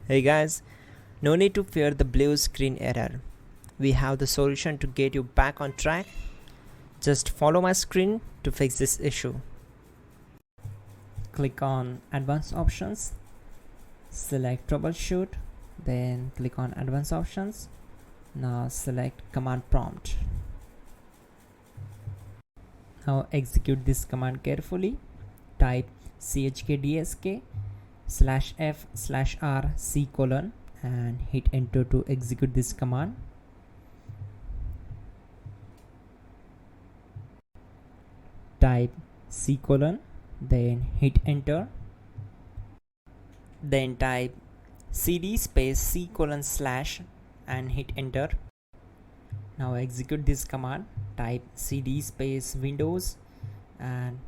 Hey guys, no need to fear the blue screen error. We have the solution to get you back on track. Just follow my screen to fix this issue. Click on Advanced Options, select Troubleshoot, then click on Advanced Options. Now select Command Prompt. Now execute this command carefully. Type chkdsk/f/r:" and hit enter to execute this command. Type c:, then hit enter. Then type cd space c:/ and hit enter. Now execute this command. Type cd space Windows and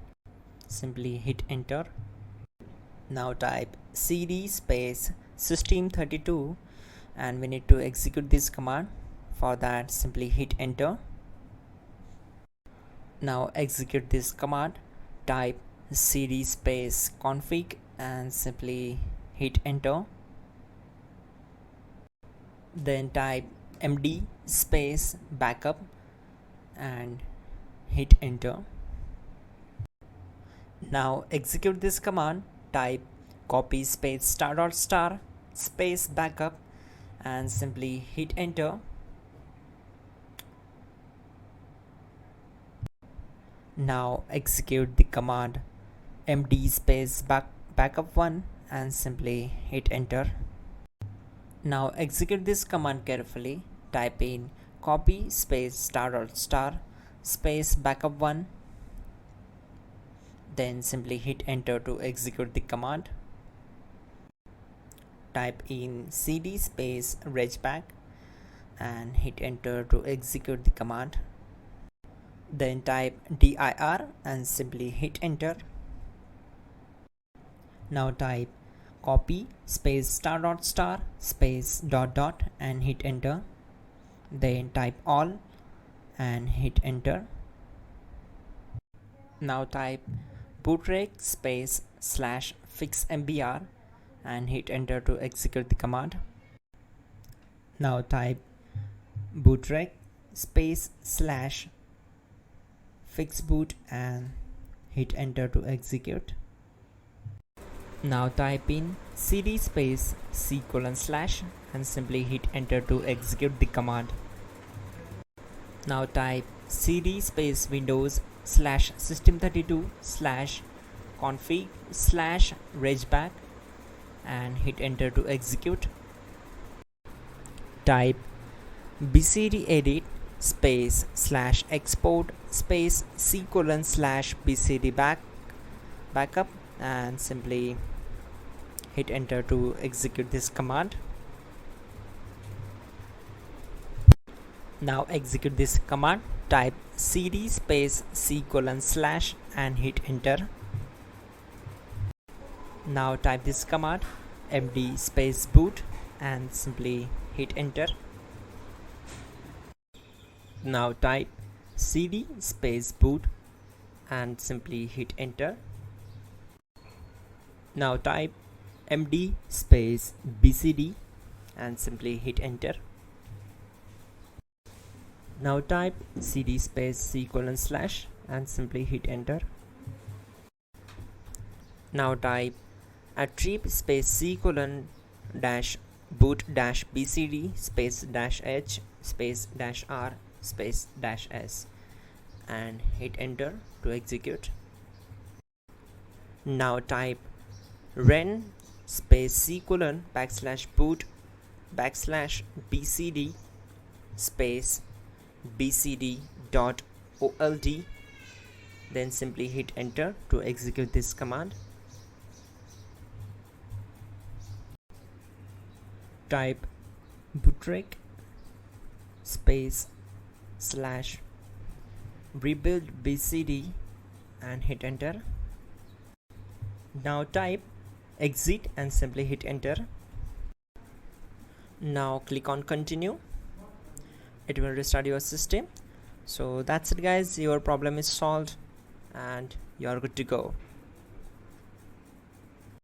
simply hit enter. Now type cd space system32 and we need to execute this command. For that, simply hit enter. Now execute this command. Type cd space config and simply hit enter. Then type md space backup and hit enter. Now execute this command. Type copy space *** space backup and simply hit enter. Now execute the command md space backup1 and simply hit enter. Now execute this command carefully. Type in copy space ** space backup1, then simply hit enter to execute the command. Type in cd space regback and hit enter to execute the command. Then type dir and simply hit enter. Now type copy space ** space ... and hit enter. Then type all and hit enter. Now type bootrec space /fixmbr and hit enter to execute the command. Now type bootrec space /fixboot and hit enter to execute. Now type in cd space c:/ and simply hit enter to execute the command. Now type cd space Windows /system32/config/regback and hit enter to execute. Type bcdedit space /export space c:/ bcd backup and simply hit enter to execute this command. Now execute this command. Type cd space c:/ and hit enter. Now type this command md space boot and simply hit enter. Now type cd space boot and simply hit enter. Now type md space bcd and simply hit enter. Now type cd space c:/ and simply hit enter. Now type attrib space c:/ boot bcd space -h space -r space -s and hit enter to execute. Now type ren space c:/ \boot \bcd space bcd.old, then simply hit enter to execute this command. Type bootrec space /rebuildbcd and hit enter. Now type exit and simply hit enter. Now click on continue. It will restart your system. So that's it guys, your problem is solved and you are good to go.